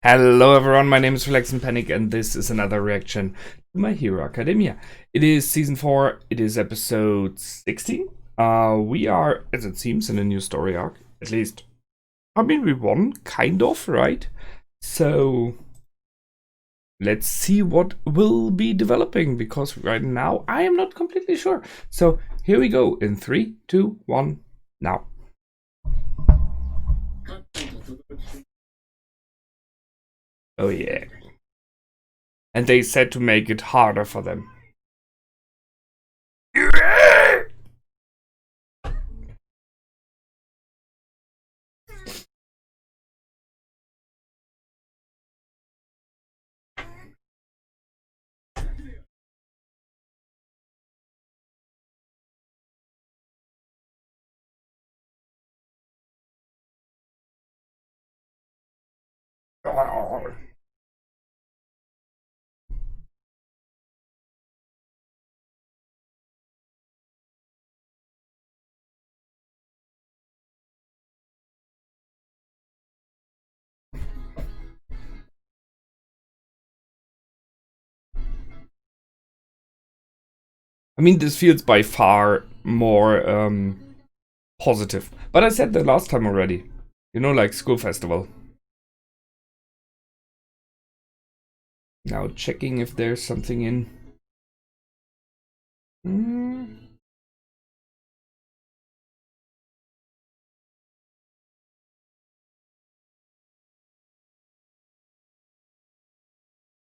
Hello everyone, my name is Relax and Panic and this is another reaction to My Hero Academia. It is season 4, it is episode 16. We are, as it seems, in a new story arc. At least, I mean, we won, kind of, right? So, let's see what will be developing, because right now I am not completely sure. So, here we go in 3, 2, 1, now. Oh yeah. And they said to make it harder for them. I mean, this feels by far more positive. But I said that last time already. You know, like school festival. Now checking if there's something in.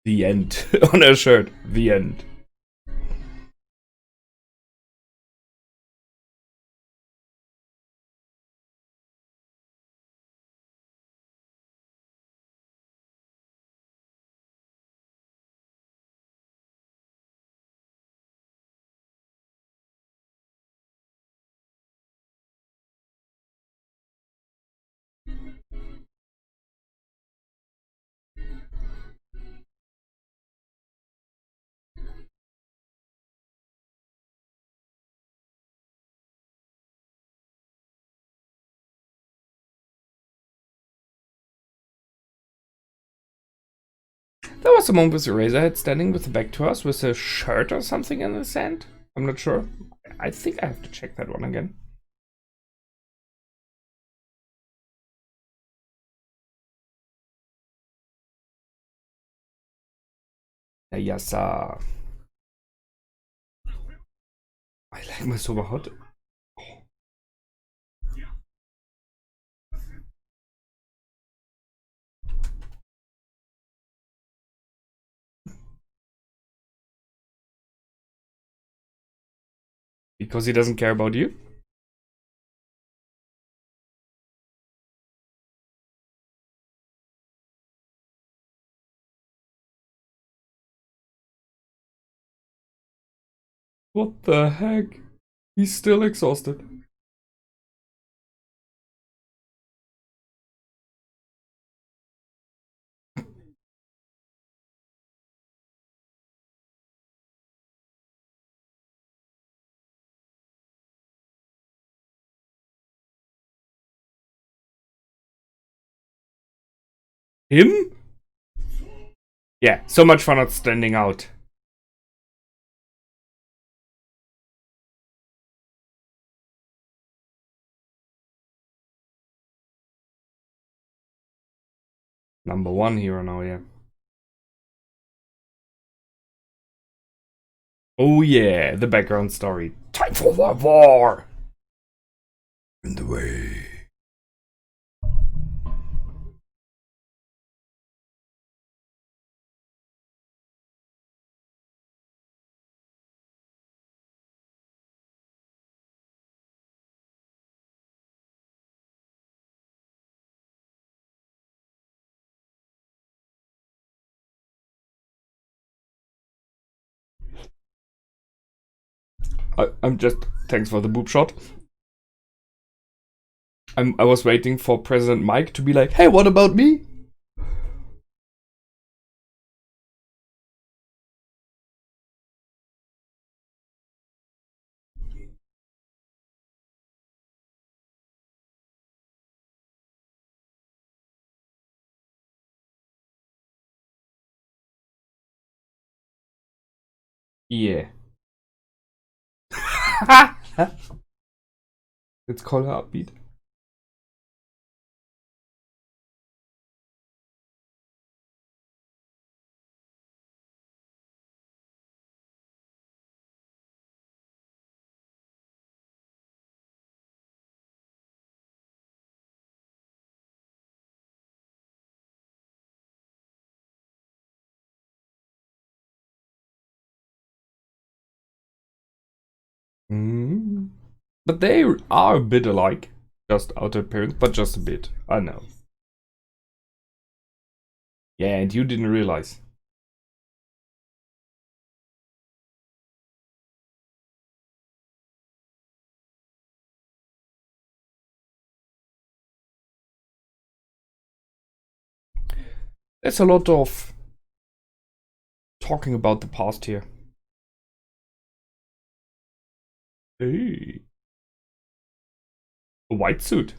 The end. On her shirt. The end. There was a moment with Eraserhead standing with the back to us with a shirt or something in his hand. I'm not sure. I think I have to check that one again. Yes, I like my super hot. Because he doesn't care about you? What the heck? He's still exhausted. Him? Yeah, so much for not standing out. Number 1 hero now, yeah. Oh yeah, the background story. Time for the war! In the way. I'm just... Thanks for the boob shot. I was waiting for President Mike to be like, hey, what about me? Yeah. Let's call her upbeat. Mm. But they are a bit alike. Just outer appearance, but just a bit. I know. Yeah, and you didn't realize. There's a lot of talking about the past here. Hey. A white suit.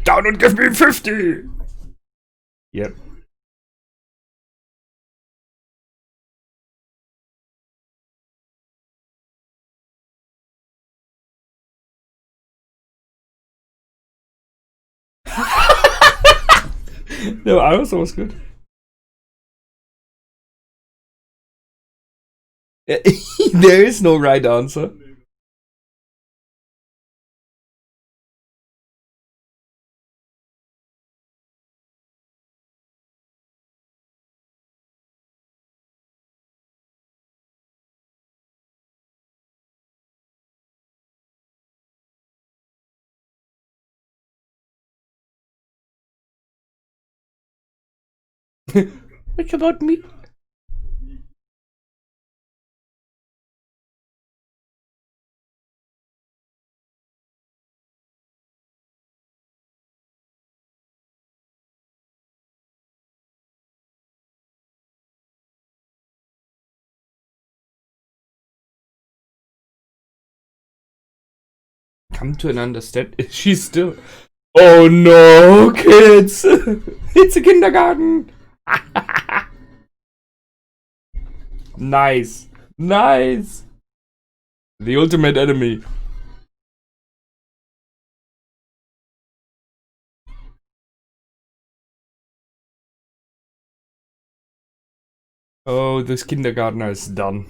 Down and give me 50! Yep. No, I also was good. There is no right answer. Which about me? Come to an understand. She's still. Oh no, kids! It's a kindergarten! Nice. Nice. The ultimate enemy. Oh, this kindergartner is done.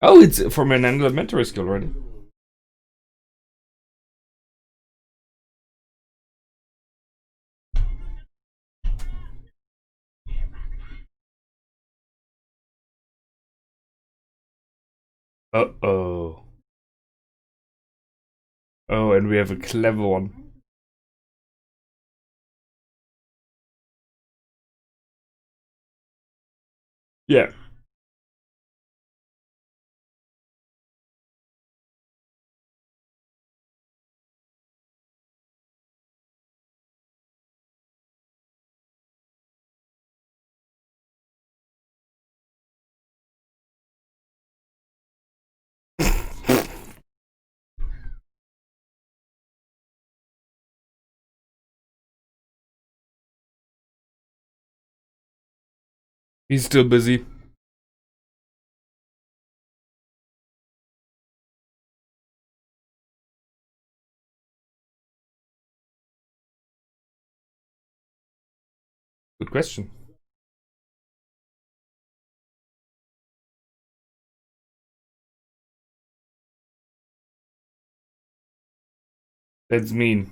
Oh, it's from an elementary school already. Uh-oh. Oh, and we have a clever one. Yeah. He's still busy. Good question. That's mean.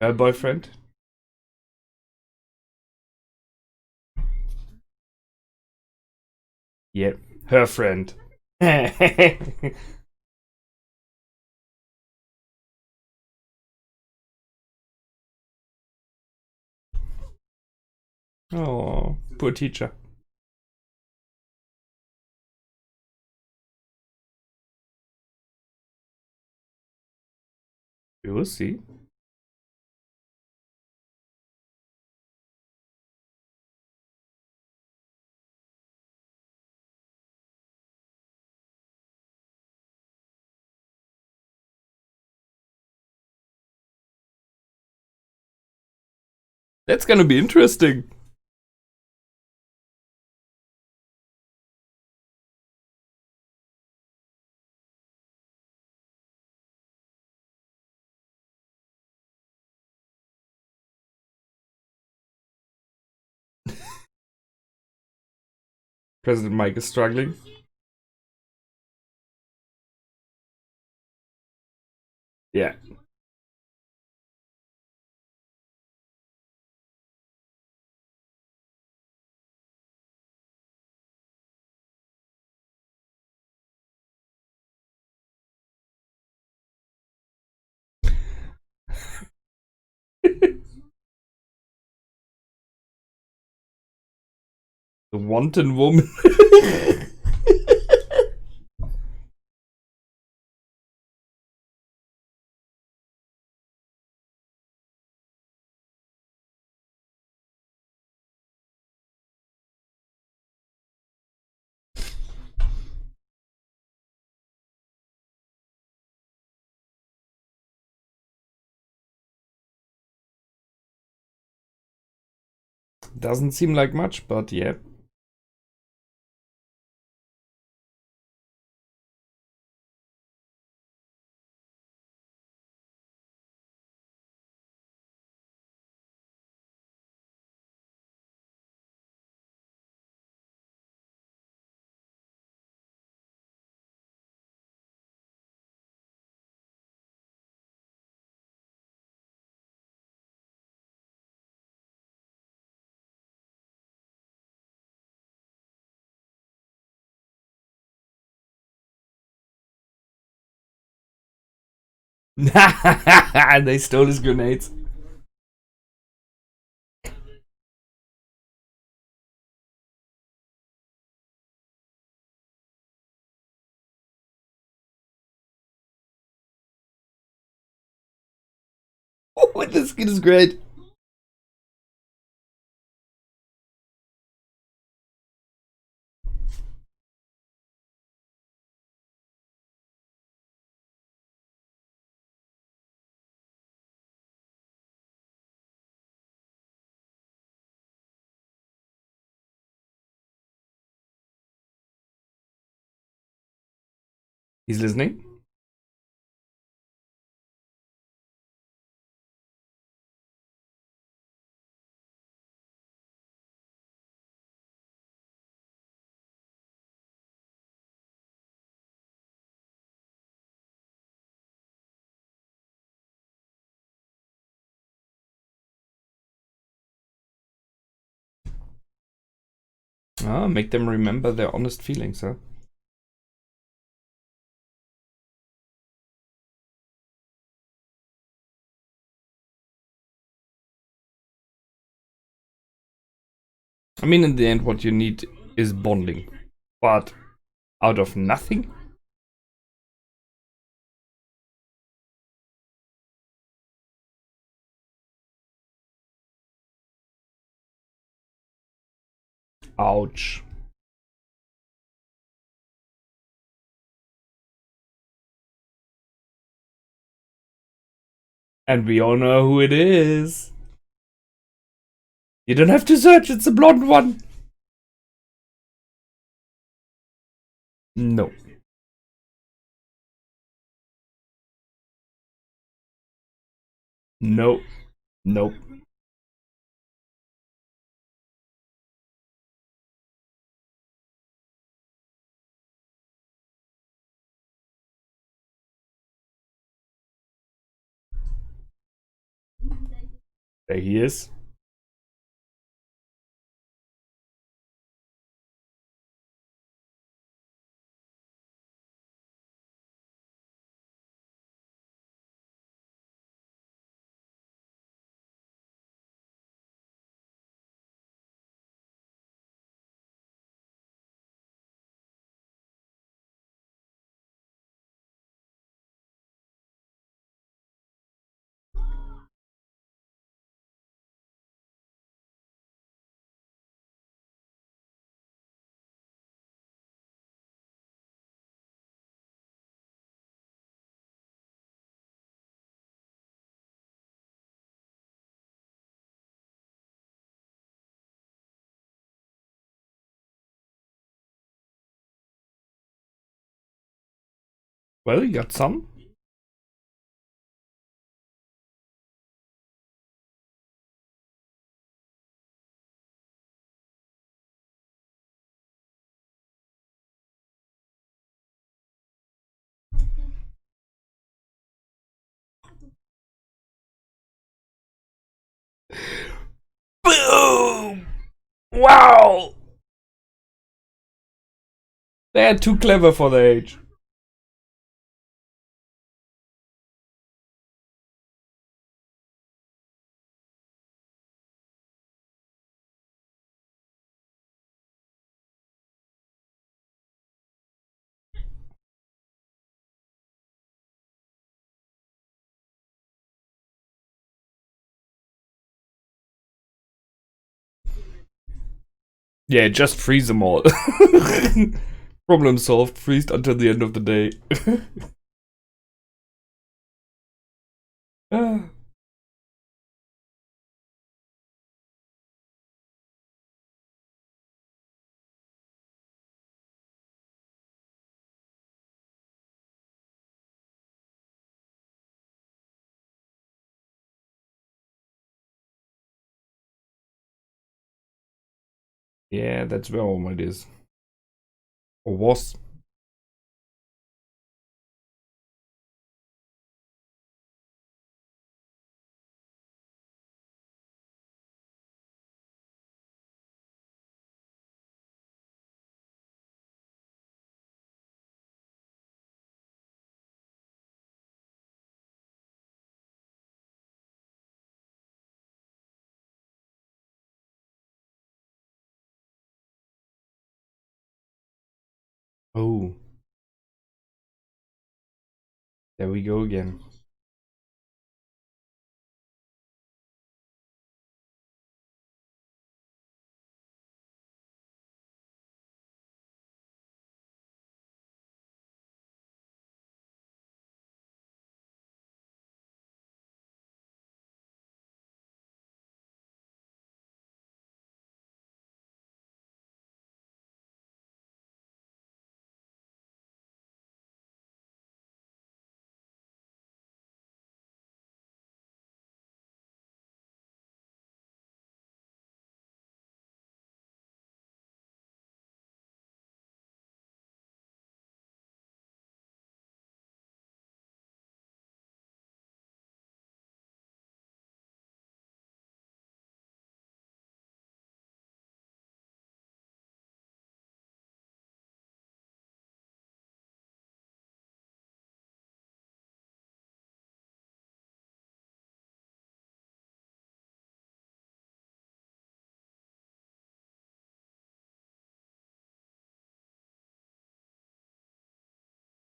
Her boyfriend? Yep. Her friend. Oh, poor teacher. We will see. That's gonna be interesting. President Mike is struggling. Yeah. The wanton woman. Doesn't seem like much, but yeah. They stole his grenades. Oh, this kid is great. He's listening. Ah, make them remember their honest feelings, huh? I mean, in the end, what you need is bonding. But out of nothing? Ouch. And we all know who it is. You don't have to search, it's the blonde one. No. No. Nope. There he is. Well, you got some. Boom! Wow! They're too clever for their age. Yeah, just freeze them all. Problem solved. Freezed until the end of the day. Ah. Yeah, that's where all it is. Or was. Oh, there we go again.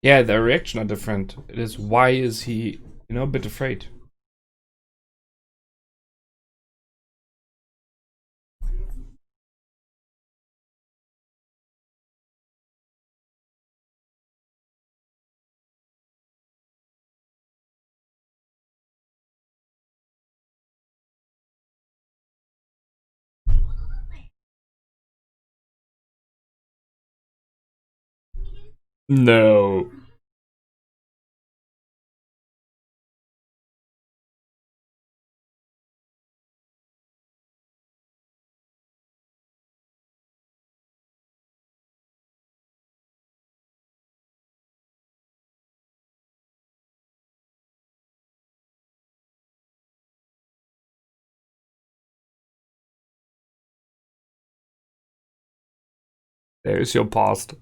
Yeah, their reaction are different. It is why is he, a bit afraid? No. There's your past.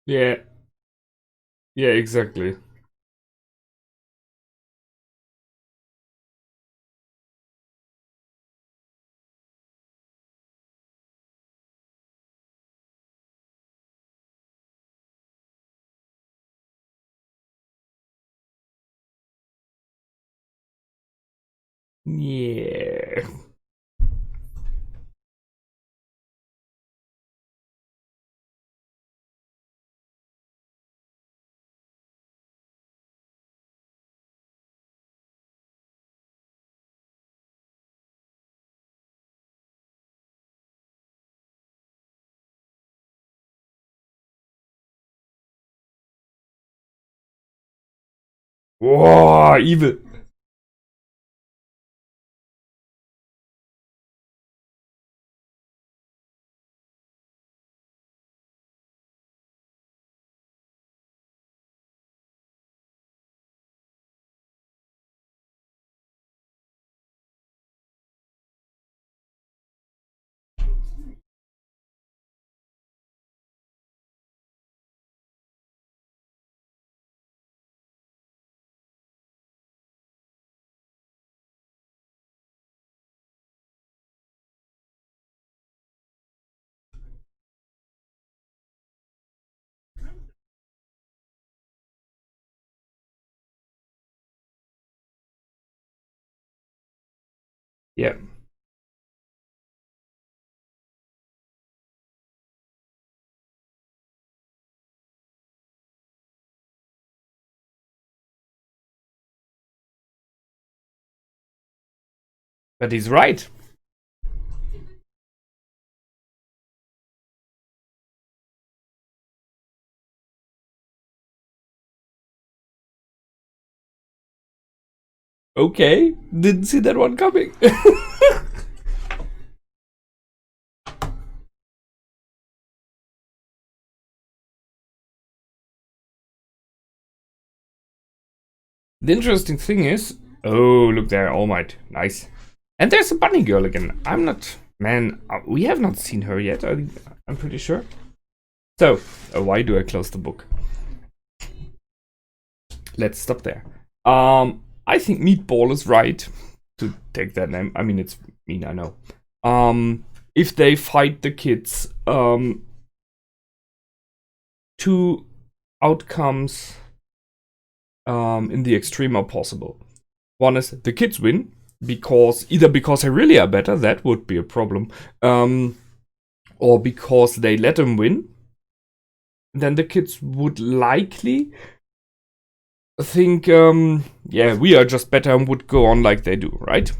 Yeah. Yeah, exactly. Yeah. Whoa, evil. Yeah. But he's right. Okay, didn't see that one coming. The interesting thing is, oh, look there, All Might, nice. And there's a bunny girl again. I'm not, man, we have not seen her yet, I'm pretty sure. So, why do I close the book? Let's stop there. I think Meatball is right to take that name. I mean, it's mean, I know. If they fight the kids, two outcomes in the extreme are possible. One is the kids win because they really are better, that would be a problem, or because they let them win. Then the kids would likely think, yeah, we are just better and would go on like they do, right?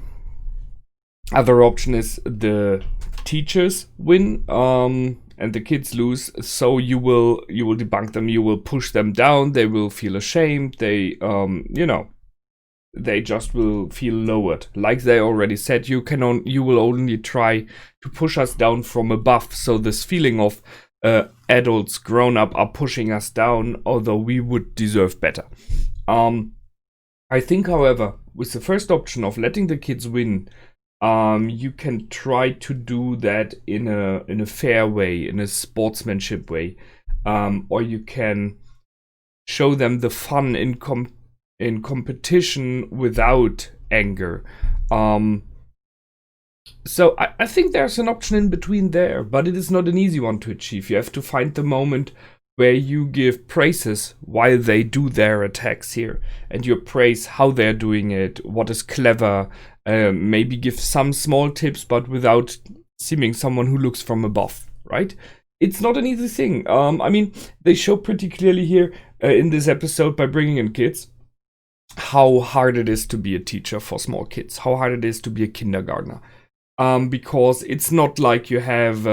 Other option is the teachers win, and the kids lose. So you will debunk them. You will push them down. They will feel ashamed. They, they just will feel lowered. Like they already said, you will only try to push us down from above. So this feeling of adults, grown up, are pushing us down, although we would deserve better. I think, however, with the first option of letting the kids win, you can try to do that in a fair way, in a sportsmanship way, or you can show them the fun in competition without anger. So I think there's an option in between there, but it is not an easy one to achieve. You have to find the moment where you give praises while they do their attacks here, and you praise how they're doing it, what is clever, maybe give some small tips, but without seeming someone who looks from above, right? It's not an easy thing. I mean, they show pretty clearly here in this episode by bringing in kids how hard it is to be a teacher for small kids, how hard it is to be a kindergartner. Because it's not like you have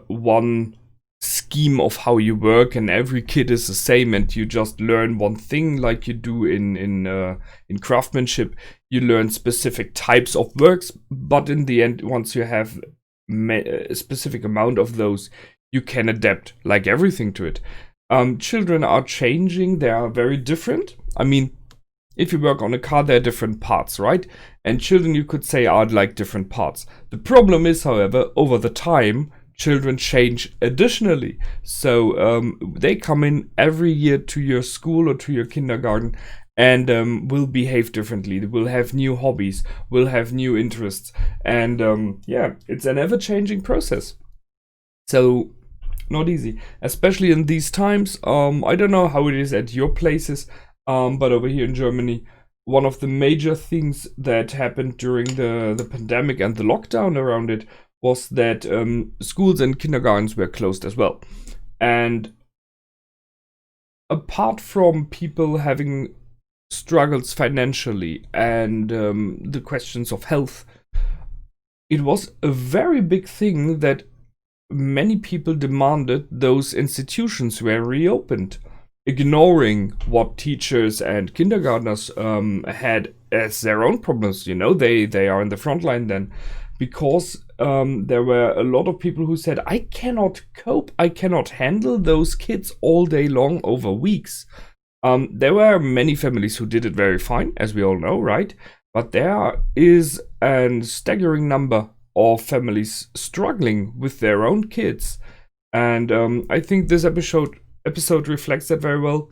one scheme of how you work and every kid is the same and you just learn one thing like you do in craftsmanship. You learn specific types of works, but in the end, once you have a specific amount of those, you can adapt like everything to it. Children are changing. They are very different. I mean, if you work on a car, there are different parts, right? And children, you could say, are like different parts. The problem is, however, over the time, children change additionally. So they come in every year to your school or to your kindergarten and will behave differently. They will have new hobbies, will have new interests. And yeah, it's an ever-changing process. So not easy, especially in these times. I don't know how it is at your places, but over here in Germany, one of the major things that happened during the pandemic and the lockdown around it was that schools and kindergartens were closed as well. And apart from people having struggles financially and the questions of health, it was a very big thing that many people demanded those institutions were reopened. ignoring what teachers and kindergartners had as their own problems. They are in the front line then, because there were a lot of people who said, I cannot cope, I cannot handle those kids all day long over weeks. There were many families who did it very fine, as we all know, right? But there is a staggering number of families struggling with their own kids. And I think this episode reflects that very well.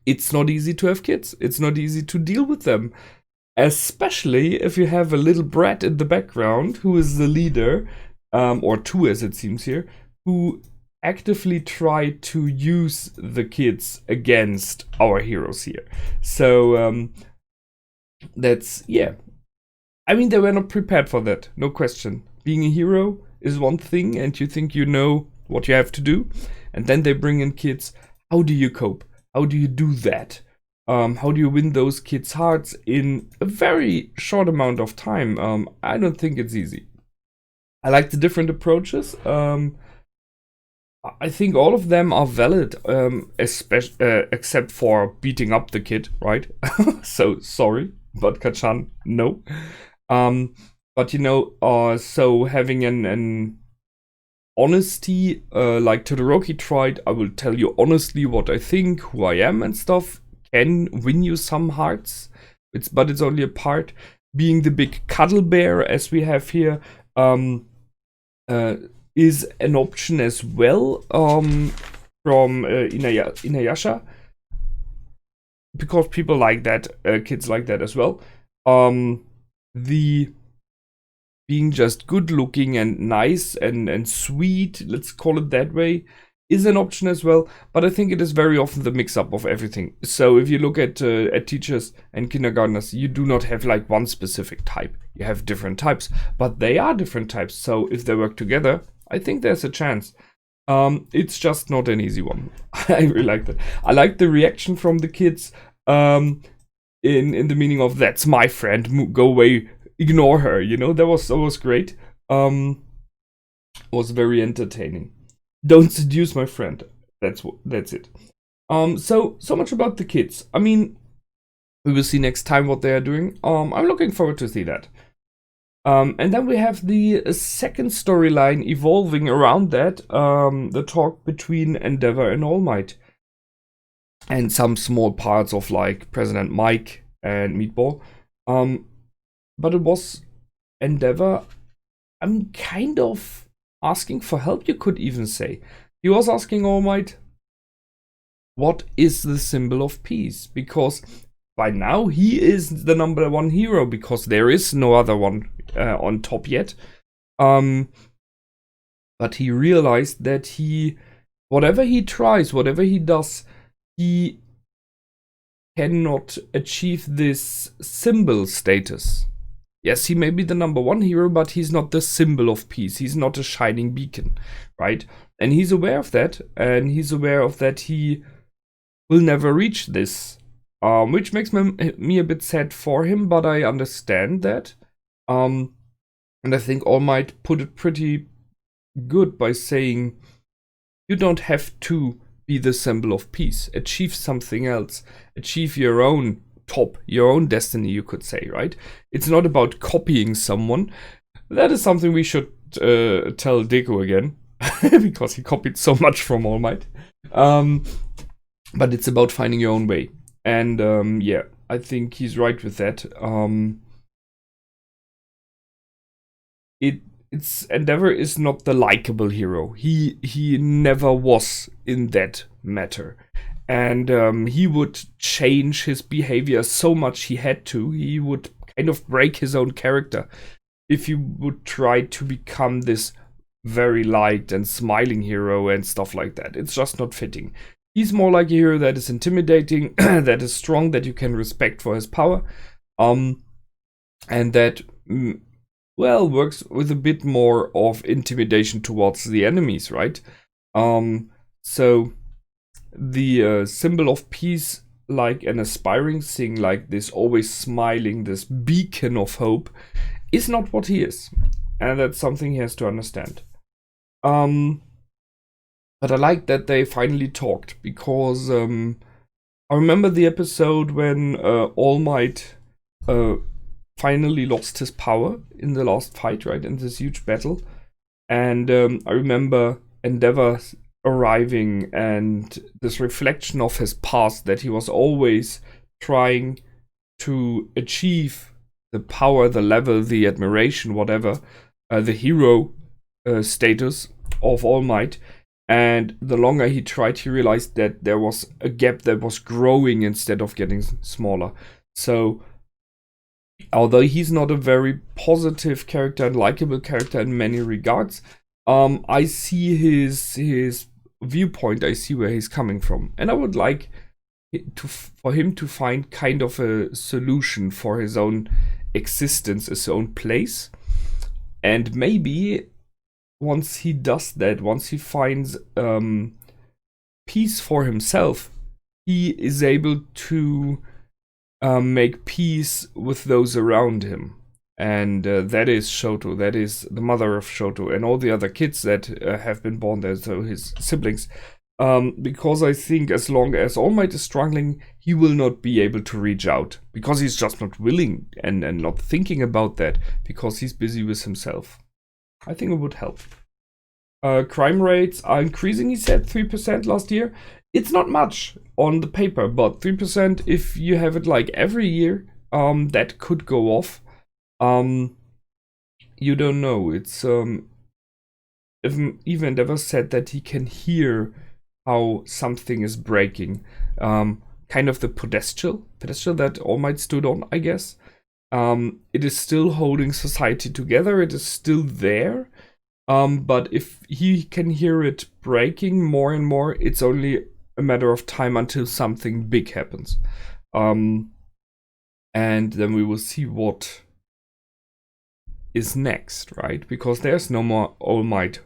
It's not easy to have kids. It's not easy to deal with them. Especially if you have a little brat in the background who is the leader, or two as it seems here, who actively try to use the kids against our heroes here. So that's, yeah. I mean, they were not prepared for that, no question. Being a hero is one thing, and you think you know what you have to do, and then they bring in kids. How do you cope? How do you do that? How do you win those kids' hearts in a very short amount of time? I don't think it's easy. I like the different approaches. I think all of them are valid, except for beating up the kid, right? So sorry, but Kachan, no. But so having an honesty, like Todoroki tried, I will tell you honestly what I think, who I am and stuff, can win you some hearts. But it's only a part. Being the big cuddle bear, as we have here, is an option as well, from Inuyasha, because people like that, kids like that as well. The being just good looking and nice and sweet, let's call it that way, is an option as well, but I think it is very often the mix-up of everything. So if you look at teachers and kindergartners, you do not have like one specific type. You have different types, but they are different types. So if they work together, I think there's a chance. It's just not an easy one. I really like that. I like the reaction from the kids, in the meaning of, that's my friend, go away, ignore her. That was great. Was very entertaining. Don't seduce my friend. That's it. So much about the kids. I mean, we will see next time what they are doing. I'm looking forward to see that. And then we have the second storyline evolving around that, the talk between Endeavor and All Might. And some small parts of like President Mike and Meatball. But it was Endeavor, I'm kind of asking for help, you could even say. He was asking All Might, what is the symbol of peace? Because by now he is the number one hero, because there is no other one on top yet. But he realized that whatever he tries, whatever he does, he cannot achieve this symbol status. Yes, he may be the number one hero, but he's not the symbol of peace. He's not a shining beacon, right? And he's aware of that, and he's aware of that he will never reach this, which makes me a bit sad for him, but I understand that. And I think All Might put it pretty good by saying, you don't have to be the symbol of peace. Achieve something else. Achieve your own top, your own destiny, you could say, right? It's not about copying someone. That is something we should tell Deku again, because he copied so much from All Might. But it's about finding your own way. And yeah, I think he's right with that. It's Endeavor is not the likable hero. He never was in that matter. And he would change his behavior so much he had to. He would kind of break his own character if he would try to become this very liked and smiling hero and stuff like that. It's just not fitting. He's more like a hero that is intimidating, that is strong, that you can respect for his power, and that, well, works with a bit more of intimidation towards the enemies, right? So the symbol of peace, like an aspiring thing, like this always smiling, this beacon of hope, is not what he is. And that's something he has to understand. But But I like that they finally talked, because I remember the episode when All Might finally lost his power in the last fight, right, in this huge battle. And I remember Endeavor arriving, and this reflection of his past, that he was always trying to achieve the power, the level, the admiration, whatever, the hero status of All Might. And the longer he tried, he realized that there was a gap that was growing instead of getting smaller. So, although he's not a very positive character and likable character in many regards, I see his viewpoint. I see where he's coming from, and I would like for him to find kind of a solution for his own existence, his own place, and maybe once he does that, once he finds peace for himself, he is able to make peace with those around him. And that is Shoto, that is the mother of Shoto, and all the other kids that have been born there, so his siblings. Because I think as long as All Might is struggling, he will not be able to reach out, because he's just not willing and not thinking about that, because he's busy with himself. I think it would help. Crime rates are increasing, he said, 3% last year. It's not much on the paper, but 3%, if you have it like every year, that could go off. You don't know. It's even Endeavor said that he can hear how something is breaking. Kind of the pedestal that All Might stood on, I guess. It is still holding society together. It is still there. But if he can hear it breaking more and more, it's only a matter of time until something big happens. And then we will see what is next, right? Because there's no more All Might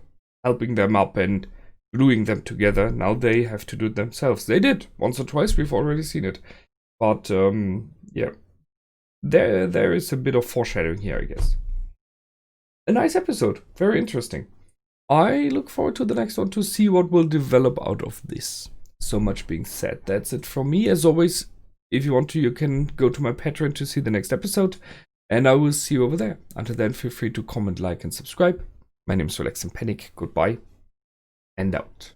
helping them up and gluing them together. Now they have to do it themselves. They did once or twice. We've already seen it. But yeah, there is a bit of foreshadowing here, I guess. A nice episode. Very interesting. I look forward to the next one to see what will develop out of this. So much being said, that's it from me. As always, if you want to, you can go to my Patreon to see the next episode. And I will see you over there. Until then, feel free to comment, like, and subscribe. My name is Relax and Panic. Goodbye and out.